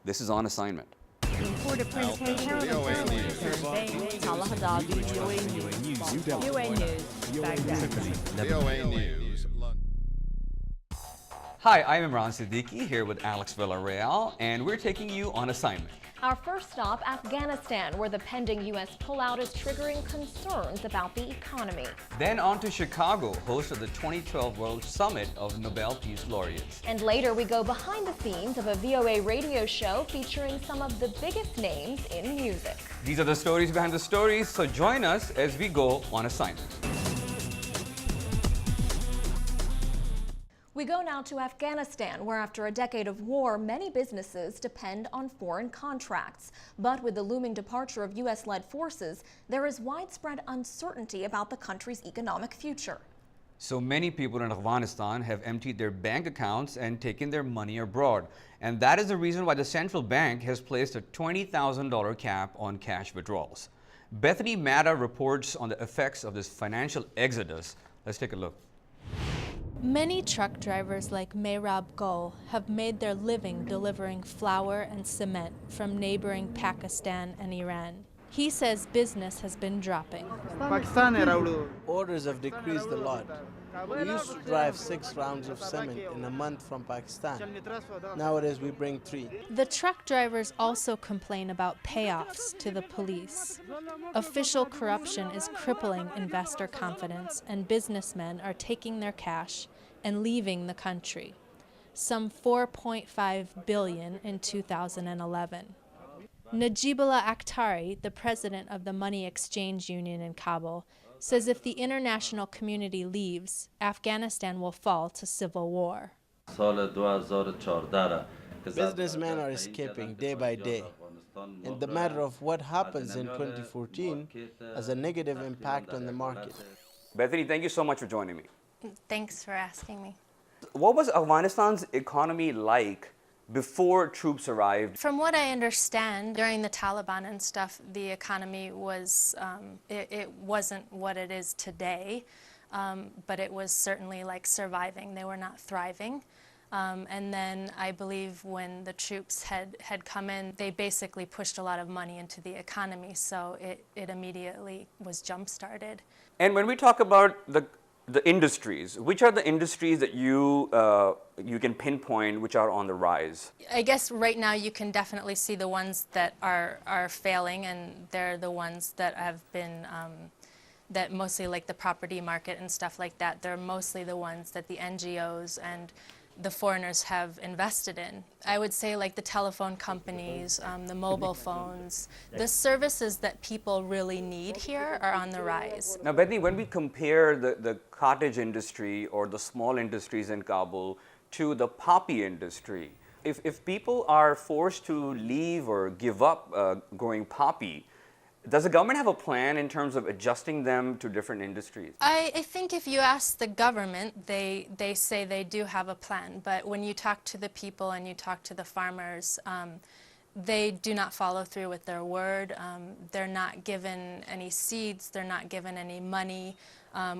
This is On Assignment. Reporter presentation. VOA News. Baghdad. VOA News. Hi, I'm Imran Siddiqui here with Alex Villarreal, and we're taking you on assignment. Our first stop, Afghanistan, where the pending U.S. pullout is triggering concerns about the economy. Then on to Chicago, host of the 2012 World Summit of Nobel Peace Laureates. And later we go behind the scenes of a VOA radio show featuring some of the biggest names in music. These are the stories behind the stories, so join us as we go on assignment. We go now to Afghanistan, where after a decade of war, many businesses depend on foreign contracts. But with the looming departure of U.S.-led forces, there is widespread uncertainty about the country's economic future. So many people in Afghanistan have emptied their bank accounts and taken their money abroad. And that is the reason why the central bank has placed a $20,000 cap on cash withdrawals. Bethany Matta reports on the effects of this financial exodus. Let's take a look. Many truck drivers like Mehrab Gul have made their living delivering flour and cement from neighboring Pakistan and Iran. He says business has been dropping. Orders have decreased a lot. We used to drive 6 rounds of cement in a month from Pakistan. Nowadays we bring 3. The truck drivers also complain about payoffs to the police. Official corruption is crippling investor confidence, and businessmen are taking their cash and leaving the country. Some $4.5 billion in 2011. Najibullah Akhtari, the president of the Money Exchange Union in Kabul, says if the international community leaves, Afghanistan will fall to civil war. Businessmen are escaping day by day. And the matter of what happens in 2014 has a negative impact on the market. Bethany, thank you so much for joining me. Thanks for asking me. What was Afghanistan's economy like before troops arrived? From what I understand, during the Taliban and stuff, the economy was, it wasn't what it is today, but it was certainly like surviving. They were not thriving. And then I believe when the troops had come in, they basically pushed a lot of money into the economy, so it immediately was jump-started. And when we talk about the industries, which are the industries that you can pinpoint which are on the rise? I guess right now you can definitely see the ones that are failing, and they're the ones that have been, that mostly like the property market and stuff like that, they're mostly the ones that the NGOs and the foreigners have invested in. I would say like the telephone companies, the mobile phones, the services that people really need here are on the rise. Now, Bethany, when we compare the cottage industry or the small industries in Kabul to the poppy industry, if people are forced to leave or give up growing poppy, does the government have a plan in terms of adjusting them to different industries? I think if you ask the government, they say they do have a plan, but when you talk to the people and you talk to the farmers, they do not follow through with their word. They're not given any seeds, they're not given any money,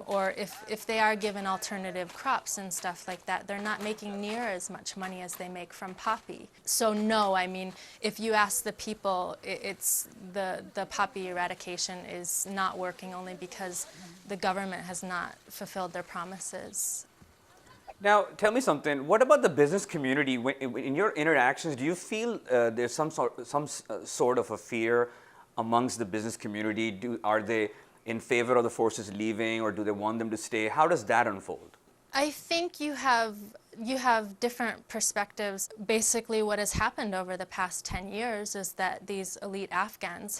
or if they are given alternative crops and stuff like that, they're not making near as much money as they make from poppy. So no, I mean, if you ask the people, it's the poppy eradication is not working only because the government has not fulfilled their promises. Now, tell me something. What about the business community? In your interactions, do you feel there's some sort of a fear amongst the business community? Are they in favor of the forces leaving, or do they want them to stay? How does that unfold? I think you have different perspectives. Basically, what has happened over the past 10 years is that these elite Afghans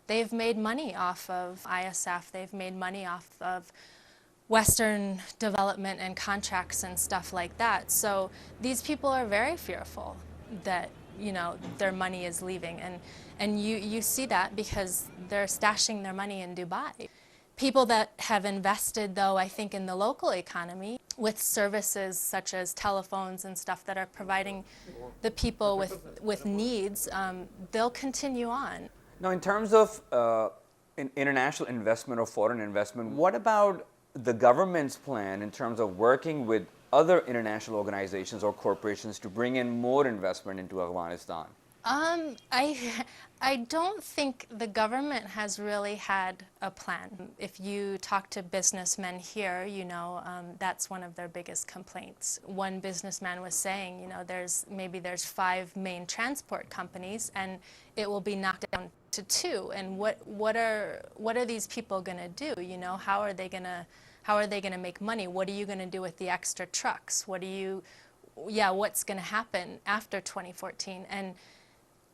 they've made money off of ISF. They've made money off of Western development and contracts and stuff like that. So these people are very fearful that, you know, their money is leaving. And you see that because they're stashing their money in Dubai. People that have invested, though, I think in the local economy with services such as telephones and stuff that are providing the people with needs, they'll continue on. Now, in terms of international investment or foreign investment, what about the government's plan in terms of working with other international organizations or corporations to bring in more investment into Afghanistan? I don't think the government has really had a plan. If you talk to businessmen here, you know, that's one of their biggest complaints. One businessman was saying, you know, there's 5 main transport companies, and it will be knocked down to 2. And what are these people going to do? You know, how are they going to make money? What are you going to do with the extra trucks? What's going to happen after 2014?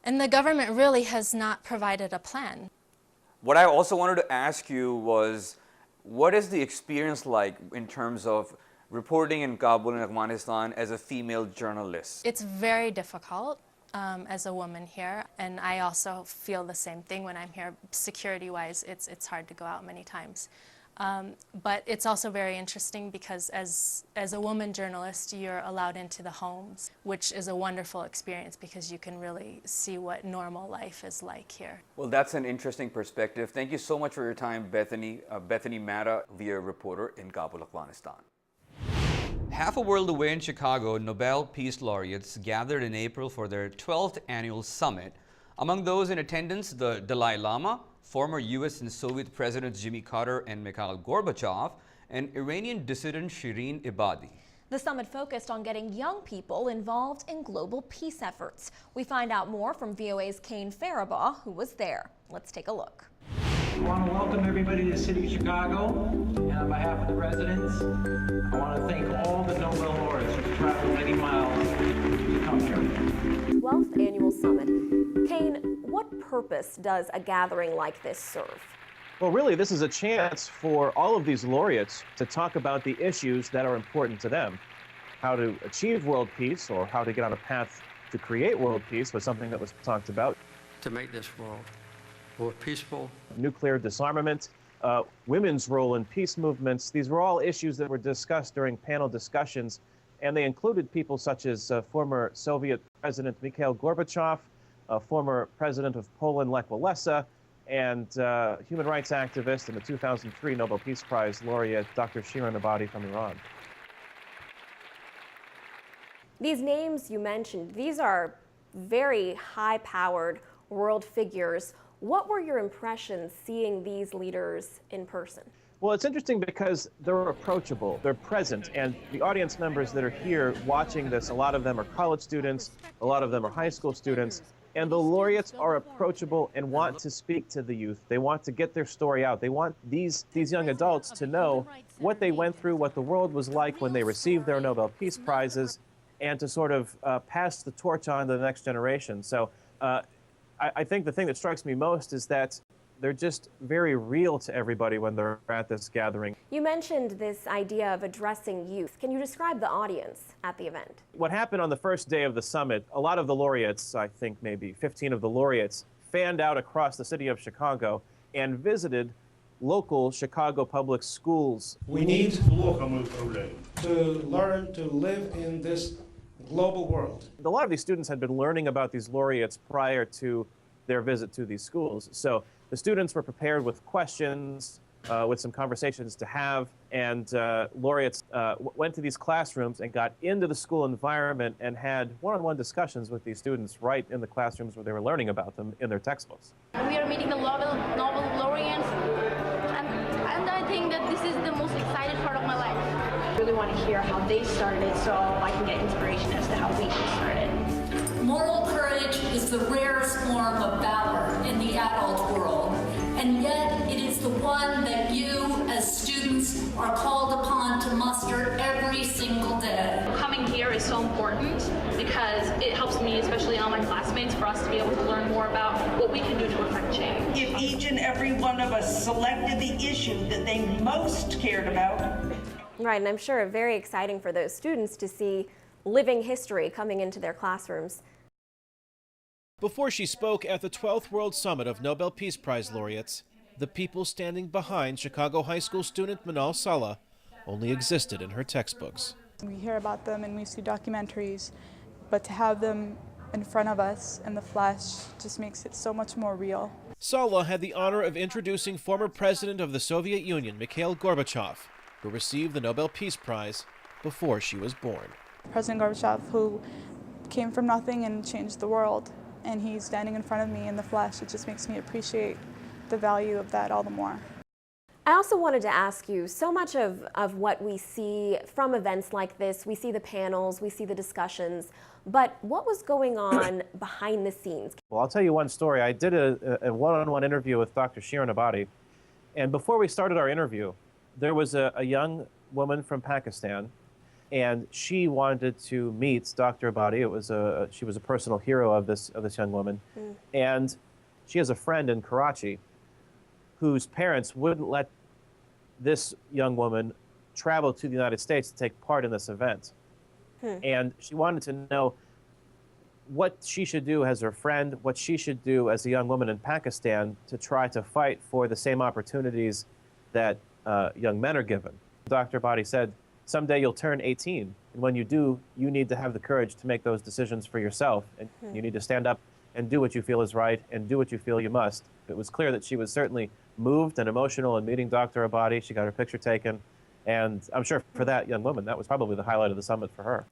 And the government really has not provided a plan. What I also wanted to ask you was, what is the experience like in terms of reporting in Kabul and Afghanistan as a female journalist? It's very difficult as a woman here, and I also feel the same thing when I'm here. Security-wise, it's hard to go out many times. But it's also very interesting because as a woman journalist, you're allowed into the homes, which is a wonderful experience because you can really see what normal life is like here. Well, that's an interesting perspective. Thank you so much for your time, Bethany. Bethany Mata, VA reporter in Kabul, Afghanistan. Half a world away in Chicago, Nobel Peace Laureates gathered in April for their 12th annual summit. Among those in attendance, the Dalai Lama, former U.S. and Soviet Presidents Jimmy Carter and Mikhail Gorbachev, and Iranian dissident Shireen Ebadi. The summit focused on getting young people involved in global peace efforts. We find out more from VOA's Kane Faribaugh, who was there. Let's take a look. I want to welcome everybody to the city of Chicago, and on behalf of the residents, I want to thank all the Nobel laureates who traveled many miles to come here. 12th Annual Summit. Kane, what purpose does a gathering like this serve? Well, really, this is a chance for all of these laureates to talk about the issues that are important to them. How to achieve world peace, or how to get on a path to create world peace, was something that was talked about. To make this world more peaceful. Nuclear disarmament, women's role in peace movements. These were all issues that were discussed during panel discussions, and they included people such as former Soviet President Mikhail Gorbachev, former president of Poland Lech Walesa, and human rights activist and the 2003 Nobel Peace Prize laureate Dr. Shireen Ebadi from Iran. These names you mentioned, these are very high-powered world figures. What were your impressions seeing these leaders in person? Well, it's interesting because they're approachable, they're present, and the audience members that are here watching this, a lot of them are college students, a lot of them are high school students, and the laureates are approachable and want to speak to the youth. They want to get their story out. They want these young adults to know what they went through, what the world was like when they received their Nobel Peace Prizes, and to sort of pass the torch on to the next generation. So I think the thing that strikes me most is that they're just very real to everybody when they're at this gathering. You mentioned this idea of addressing youth. Can you describe the audience at the event? What happened on the first day of the summit, a lot of the laureates, I think maybe 15 of the laureates, fanned out across the city of Chicago and visited local Chicago public schools. We need to learn to live in this global world. A lot of these students had been learning about these laureates prior to their visit to these schools. So the students were prepared with questions, with some conversations to have, and laureates went to these classrooms and got into the school environment and had one-on-one discussions with these students right in the classrooms where they were learning about them in their textbooks. We are meeting the Nobel laureates, and I think that this is the most exciting part of my life. I really want to hear how they started so I can get inspiration as to how we started. Moral courage is the rarest form of valor in the adult world, and yet it is the one that you, as students, are called upon to muster every single day. Coming here is so important because it helps me, especially all my classmates, for us to be able to learn more about what we can do to affect change. If each and every one of us selected the issue that they most cared about. Right, and I'm sure very exciting for those students to see living history coming into their classrooms. Before she spoke at the 12th World Summit of Nobel Peace Prize laureates, the people standing behind Chicago high school student Manal Salah only existed in her textbooks. We hear about them and we see documentaries, but to have them in front of us in the flesh just makes it so much more real. Salah had the honor of introducing former president of the Soviet Union, Mikhail Gorbachev, who received the Nobel Peace Prize before she was born. President Gorbachev, who came from nothing and changed the world. and he's standing in front of me in the flesh. It just makes me appreciate the value of that all the more. I also wanted to ask you, so much of what we see from events like this, we see the panels, we see the discussions, but what was going on behind the scenes? Well, I'll tell you one story. I did a one-on-one interview with Dr. Shirin Abadi, and before we started our interview, there was a young woman from Pakistan, and she wanted to meet Dr. Abadi. She was a personal hero of this young woman, and she has a friend in Karachi whose parents wouldn't let this young woman travel to the United States to take part in this event. And she wanted to know what she should do as her friend, what she should do as a young woman in Pakistan to try to fight for the same opportunities that young men are given. Dr. Abadi said, someday you'll turn 18, and when you do, you need to have the courage to make those decisions for yourself, and you need to stand up and do what you feel is right and do what you feel you must. It was clear that she was certainly moved and emotional in meeting Dr. Abadi. She got her picture taken, and I'm sure for that young woman, that was probably the highlight of the summit for her.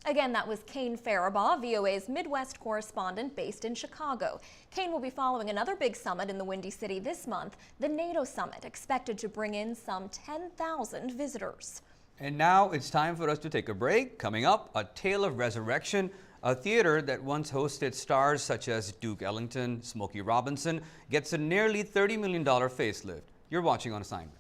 Again, that was Kane Faribaugh, VOA's Midwest correspondent based in Chicago. Kane will be following another big summit in the Windy City this month, the NATO summit, expected to bring in some 10,000 visitors. And now it's time for us to take a break. Coming up, A Tale of Resurrection, a theater that once hosted stars such as Duke Ellington, Smokey Robinson, gets a nearly $30 million facelift. You're watching On Assignment.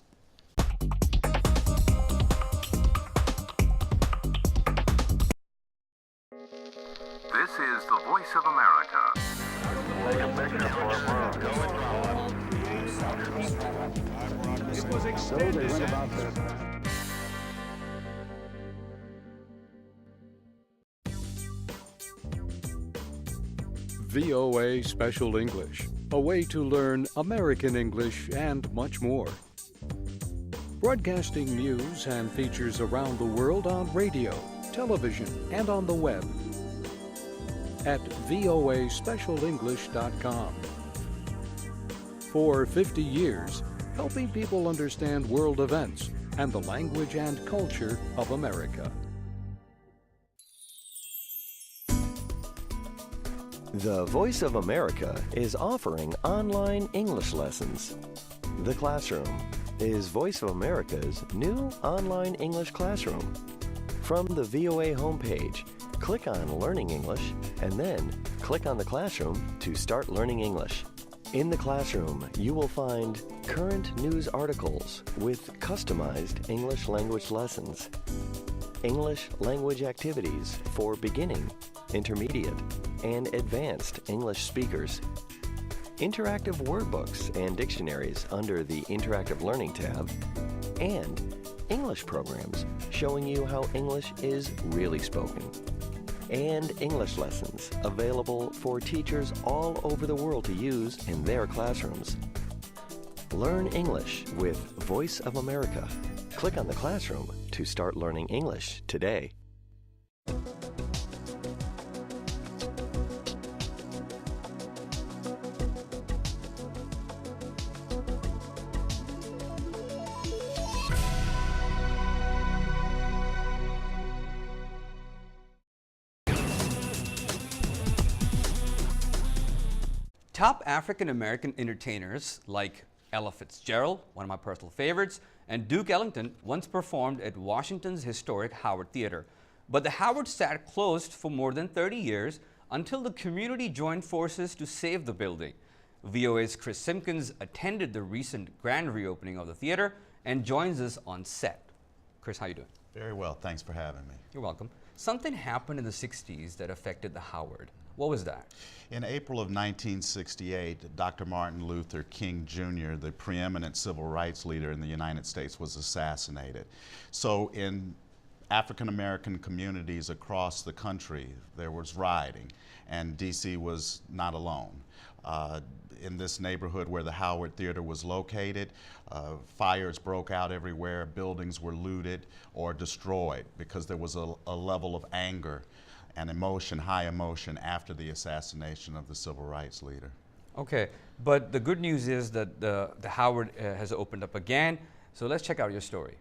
This is the Voice of America. VOA Special English, a way to learn American English and much more. Broadcasting news and features around the world on radio, television, and on the web at voaspecialenglish.com. For 50 years, helping people understand world events and the language and culture of America. The Voice of America is offering online English lessons. The Classroom is Voice of America's new online English classroom. From the VOA homepage, click on Learning English and then click on the Classroom to start learning English. In the Classroom, you will find current news articles with customized English language lessons, English language activities for beginning, intermediate, and advanced English speakers, interactive word books and dictionaries under the Interactive Learning tab, and English programs showing you how English is really spoken, and English lessons available for teachers all over the world to use in their classrooms. Learn English with Voice of America. Click on the Classroom to start learning English today. Top African-American entertainers like Ella Fitzgerald, one of my personal favorites, and Duke Ellington once performed at Washington's historic Howard Theater. But the Howard sat closed for more than 30 years until the community joined forces to save the building. VOA's Chris Simpkins attended the recent grand reopening of the theater and joins us on set. Chris, how you doing? Very well, thanks for having me. You're welcome. Something happened in the 60s that affected the Howard. What was that? In April of 1968, Dr. Martin Luther King Jr., the preeminent civil rights leader in the United States, was assassinated. So in African American communities across the country, there was rioting, and DC was not alone. In this neighborhood where the Howard Theater was located, fires broke out everywhere, buildings were looted or destroyed because there was a level of anger and emotion, high emotion, after the assassination of the civil rights leader. Okay, but the good news is that the Howard has opened up again, so let's check out your story.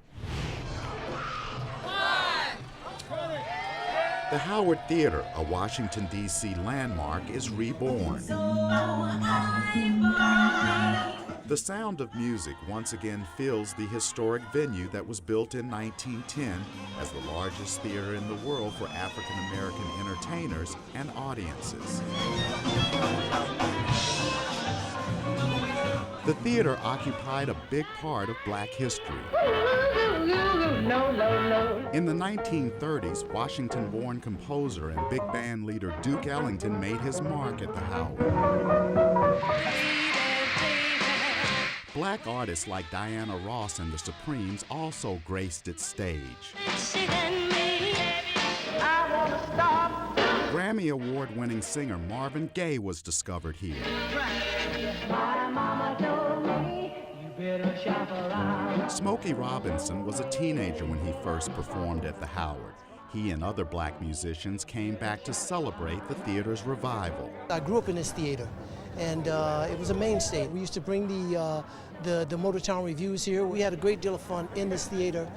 The Howard Theater, a Washington, D.C. landmark, is reborn. The sound of music once again fills the historic venue that was built in 1910 as the largest theater in the world for African American entertainers and audiences. The theater occupied a big part of Black history. In the 1930s, Washington-born composer and big band leader Duke Ellington made his mark at the Howard. Black artists like Diana Ross and the Supremes also graced its stage. Grammy Award-winning singer Marvin Gaye was discovered here. Smokey Robinson was a teenager when he first performed at the Howard. He and other black musicians came back to celebrate the theater's revival. I grew up in this theater, and it was a mainstay. We used to bring the Motortown reviews here. We had a great deal of fun in this theater,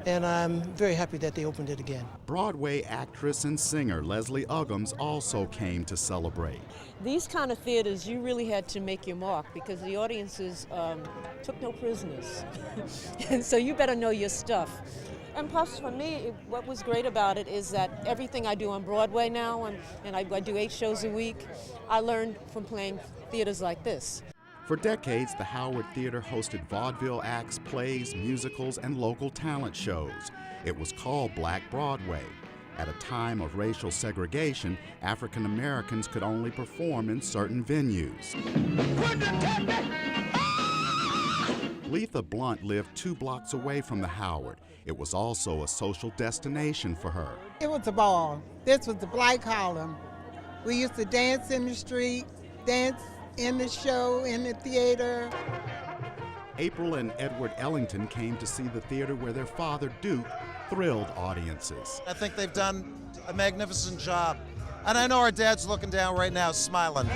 and I'm very happy that they opened it again. Broadway actress and singer Leslie Uggams also came to celebrate. These kind of theaters, you really had to make your mark because the audiences took no prisoners. And so you better know your stuff. And plus, for me, what was great about it is that everything I do on Broadway now, and I do 8 shows a week, I learned from playing theaters like this. For decades, the Howard Theater hosted vaudeville acts, plays, musicals, and local talent shows. It was called Black Broadway. At a time of racial segregation, African Americans could only perform in certain venues. Letha Blunt lived 2 blocks away from the Howard. It was also a social destination for her. It was a ball. This was the Black Harlem. We used to dance in the street, dance in the show, in the theater. April and Edward Ellington came to see the theater where their father, Duke, thrilled audiences. I think they've done a magnificent job. And I know our dad's looking down right now, smiling.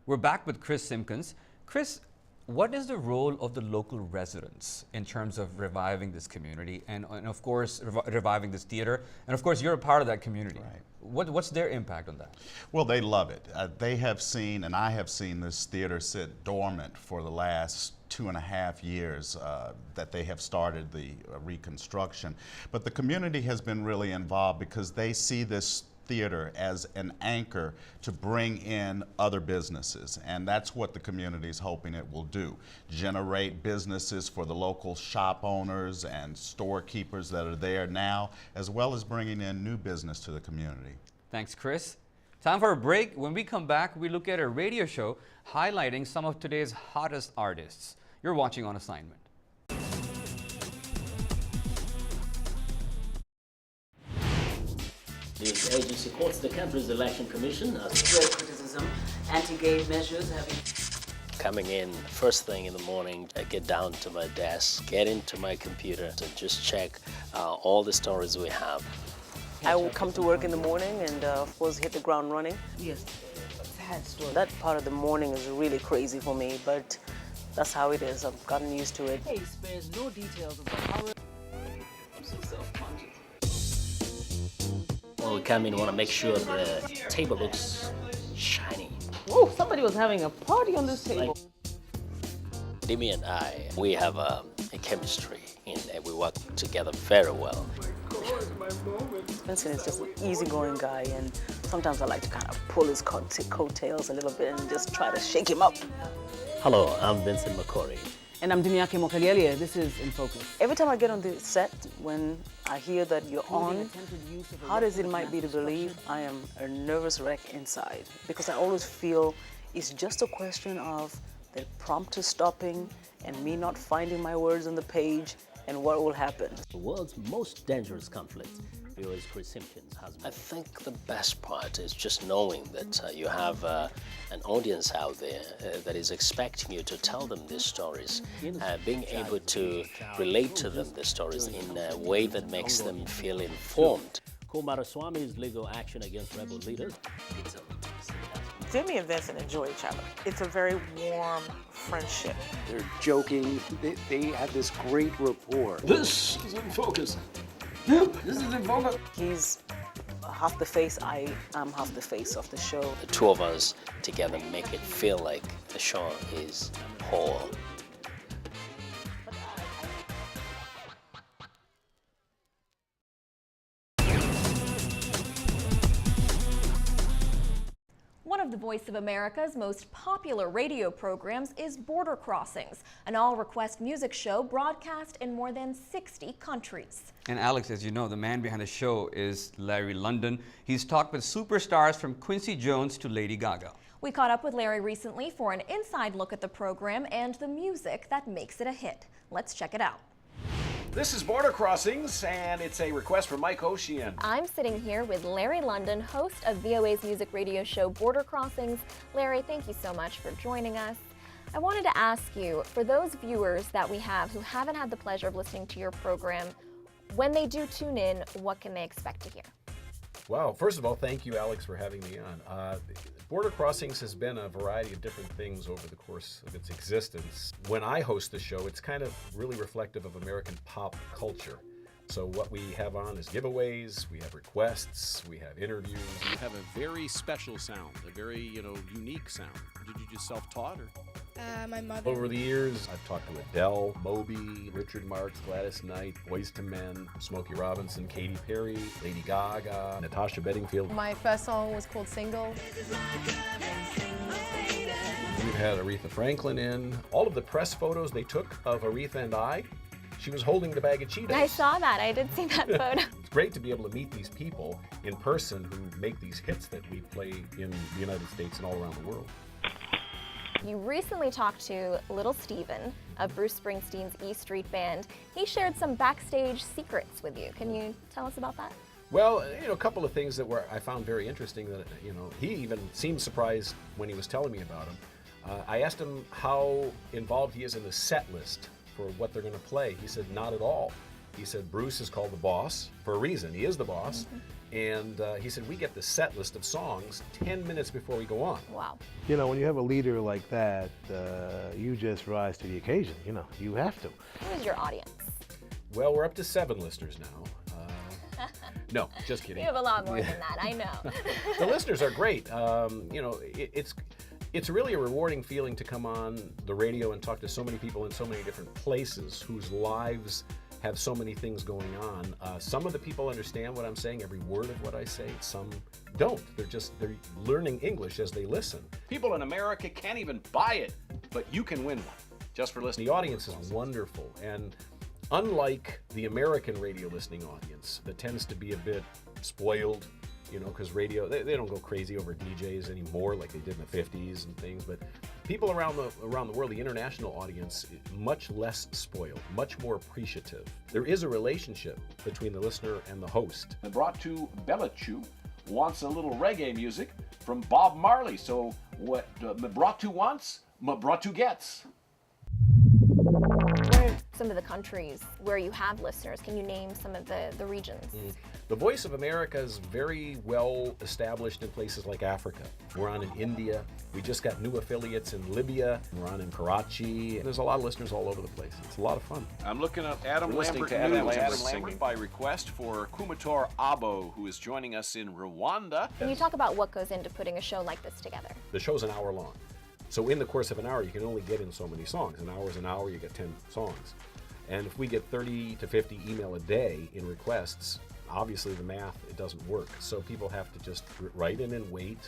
We're back with Chris Simpkins. Chris, what is the role of the local residents in terms of reviving this community and of course, reviving this theater? And of course, you're a part of that community. Right. What's their impact on that? Well, they love it. They have seen, and I have seen this theater sit dormant for the last 2.5 years that they have started the reconstruction. But the community has been really involved because they see this theater as an anchor to bring in other businesses, and that's what the community is hoping it will do. Generate businesses for the local shop owners and storekeepers that are there now, as well as bringing in new business to the community. Thanks, Chris. Time for a break. When we come back, we look at a radio show highlighting some of today's hottest artists. You're watching On Assignment. The agency quotes the country's election commission as great criticism, anti-gay measures have been coming in first thing in the morning. I get down to my desk, get into my computer and just check all the stories we have. I will come to work in the morning and of course hit the ground running. Yes, sad story. That part of the morning is really crazy for me, but that's how it is. I've gotten used to it. Hey, spares no details of the horror. I'm so self-conscious. Well, we come in, want to make sure the table looks shiny. Oh, somebody was having a party on this table. Demi and I, we have a chemistry and we work together very well. Vincent is just an easygoing guy, and sometimes I like to kind of pull his coattails a little bit and just try to shake him up. Hello, I'm Vincent McCory. And I'm Dimiake Mokaliele. This is In Focus. Every time I get on the set, when I hear that you're on, hard as it might be to believe, I am a nervous wreck inside because I always feel it's just a question of the prompter stopping and me not finding my words on the page and what will happen. The world's most dangerous conflict. VOA's Chris Simpkins has. I think the best part is just knowing that you have an audience out there that is expecting you to tell them these stories, being able to relate to them the stories in a way that makes them feel informed. Kumaraswamy's legal action against rebel leaders. Demi and Vincent enjoy each other. It's a very warm friendship. They're joking. They have this great rapport. This is In Focus. This is in focus. He's half the face, I am half the face of the show. The two of us together make it feel like the show is whole. One of the Voice of America's most popular radio programs is Border Crossings, an all-request music show broadcast in more than 60 countries. And Alex, as you know, the man behind the show is Larry London. He's talked with superstars from Quincy Jones to Lady Gaga. We caught up with Larry recently for an inside look at the program and the music that makes it a hit. Let's check it out. This is Border Crossings, and it's a request from Mike Ocean. I'm sitting here with Larry London, host of VOA's music radio show Border Crossings. Larry, thank you so much for joining us. I wanted to ask you, for those viewers that we have who haven't had the pleasure of listening to your program, when they do tune in, what can they expect to hear? Well, first of all, thank you, Alex, for having me on. Border Crossings has been a variety of different things over the course of its existence. When I host the show, it's kind of really reflective of American pop culture. So what we have on is giveaways, we have requests, we have interviews. You have a very special sound, a very, unique sound. Did you just self-taught or? My mother. Over the years, I've talked to Adele, Moby, Richard Marx, Gladys Knight, Boyz II Men, Smokey Robinson, Katy Perry, Lady Gaga, Natasha Bedingfield. My first song was called Single. We've had Aretha Franklin in. All of the press photos they took of Aretha and I, she was holding the bag of Cheetos. I saw that. I did see that photo. It's great to be able to meet these people in person who make these hits that we play in the United States and all around the world. You recently talked to Little Steven of Bruce Springsteen's E Street Band. He shared some backstage secrets with you. Can you tell us about that? Well, a couple of things that I found very interesting that, he even seemed surprised when he was telling me about them. I asked him how involved he is in the set list for what they're going to play. He said, not at all. He said, Bruce is called the boss for a reason. He is the boss. Mm-hmm. And he said, we get the set list of songs 10 minutes before we go on. Wow. When you have a leader like that, you just rise to the occasion. You have to. Who is your audience? Well, we're up to 7 listeners now. No, just kidding. You have a lot more than that, I know. The listeners are great. It's really a rewarding feeling to come on the radio and talk to so many people in so many different places whose lives have so many things going on. Some of the people understand what I'm saying, every word of what I say. Some don't. They're learning English as they listen. People in America can't even buy it, but you can win one just for listening. The audience is wonderful, and unlike the American radio listening audience that tends to be a bit spoiled, because radio, they don't go crazy over DJs anymore like they did in the 50s and things, but people around the world, the international audience, much less spoiled, much more appreciative. There is a relationship between the listener and the host. Mabratu Belachu wants a little reggae music from Bob Marley, so what Mabratu wants, Mabratu gets. Some of the countries where you have listeners, can you name some of the regions? The Voice of America is very well established in places like Africa. We're on in India. We just got new affiliates in Libya. We're on in Karachi. There's a lot of listeners all over the place. It's a lot of fun. I'm looking at Adam Lambert, Adam Lambert by request for Kumator Abo, who is joining us in Rwanda. Can you talk about what goes into putting a show like this together? The show's an hour long. So in the course of an hour, you can only get in so many songs. An hour is an hour, you get 10 songs. And if we get 30 to 50 email a day in requests, obviously the math, it doesn't work. So people have to just write in and wait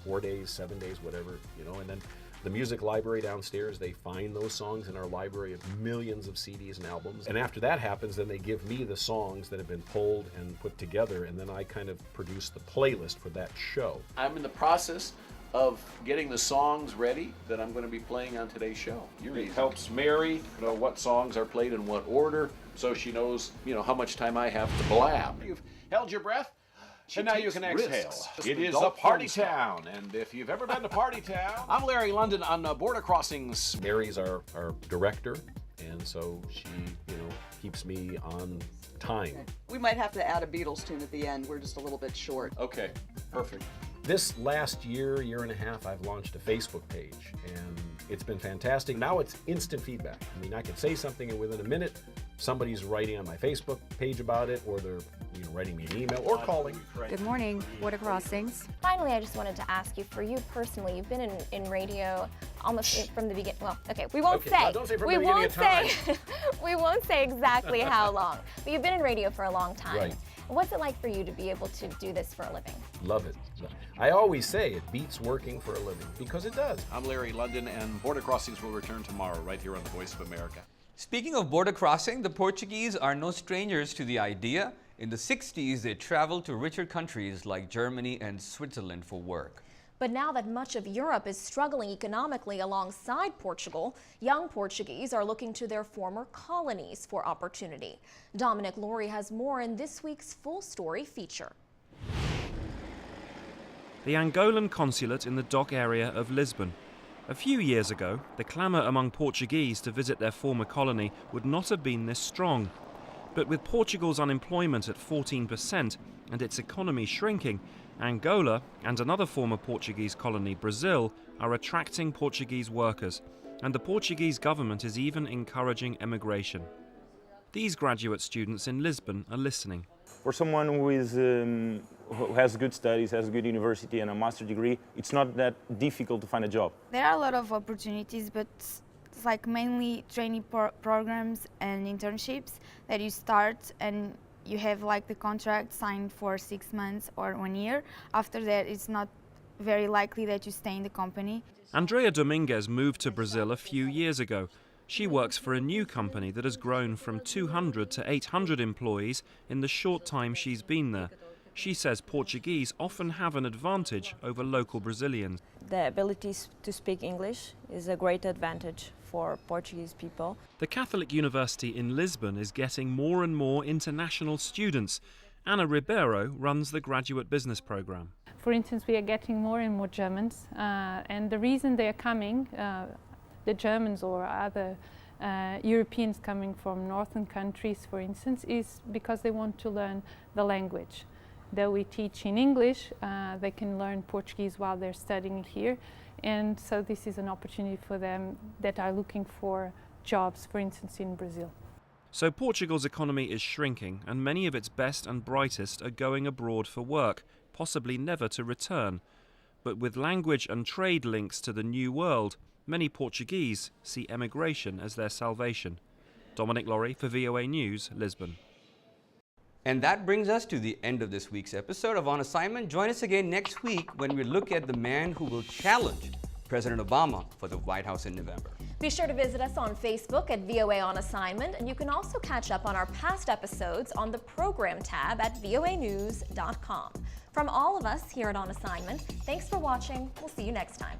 4 days, 7 days, whatever, and then the music library downstairs, they find those songs in our library of millions of CDs and albums. And after that happens, then they give me the songs that have been pulled and put together, and then I kind of produce the playlist for that show. I'm in the process of getting the songs ready that I'm going to be playing on today's show. It helps Mary know what songs are played in what order, so she knows, how much time I have to blab. You've held your breath, and now you can exhale. It is a party town, and if you've ever been to Party Town, I'm Larry London on Border Crossings. Mary's our director, and so she, keeps me on time. We might have to add a Beatles tune at the end. We're just a little bit short. Okay, perfect. This last year and a half, I've launched a Facebook page, and it's been fantastic. Now it's instant feedback. I mean, I can say something, and within a minute, somebody's writing on my Facebook page about it, or they're writing me an email or calling. Good morning, Border Crossings. Finally, I just wanted to ask you, for you personally, you've been in radio almost from the beginning. Well, okay, we won't say. Well, don't say from the beginning of time. We won't say exactly how long. But you've been in radio for a long time. Right. What's it like for you to be able to do this for a living? Love it. I always say it beats working for a living, because it does. I'm Larry London, and Border Crossings will return tomorrow right here on the Voice of America. Speaking of border crossing, the Portuguese are no strangers to the idea. In the 60s, they traveled to richer countries like Germany and Switzerland for work. But now that much of Europe is struggling economically alongside Portugal, young Portuguese are looking to their former colonies for opportunity. Dominic Laurie has more in this week's Full Story feature. The Angolan consulate in the dock area of Lisbon. A few years ago, the clamour among Portuguese to visit their former colony would not have been this strong. But with Portugal's unemployment at 14% and its economy shrinking, Angola and another former Portuguese colony, Brazil, are attracting Portuguese workers, and the Portuguese government is even encouraging emigration. These graduate students in Lisbon are listening. For someone who has good studies, has a good university and a master's degree, it's not that difficult to find a job. There are a lot of opportunities, but it's like mainly training programs and internships that you start and you have like the contract signed for 6 months or 1 year. After that, it's not very likely that you stay in the company. Andrea Dominguez moved to Brazil a few years ago. She works for a new company that has grown from 200 to 800 employees in the short time she's been there. She says Portuguese often have an advantage over local Brazilians. The ability to speak English is a great advantage for Portuguese people. The Catholic University in Lisbon is getting more and more international students. Ana Ribeiro runs the graduate business program. For instance, we are getting more and more Germans, and the reason they are coming, the Germans or other Europeans coming from northern countries, for instance, is because they want to learn the language. Though we teach in English, they can learn Portuguese while they're studying here. And so this is an opportunity for them that are looking for jobs, for instance, in Brazil. So Portugal's economy is shrinking, and many of its best and brightest are going abroad for work, possibly never to return. But with language and trade links to the new world, many Portuguese see emigration as their salvation. Dominic Laurie for VOA News, Lisbon. And that brings us to the end of this week's episode of On Assignment. Join us again next week when we look at the man who will challenge President Obama for the White House in November. Be sure to visit us on Facebook at VOA On Assignment, and you can also catch up on our past episodes on the Program tab at voanews.com. From all of us here at On Assignment, thanks for watching. We'll see you next time.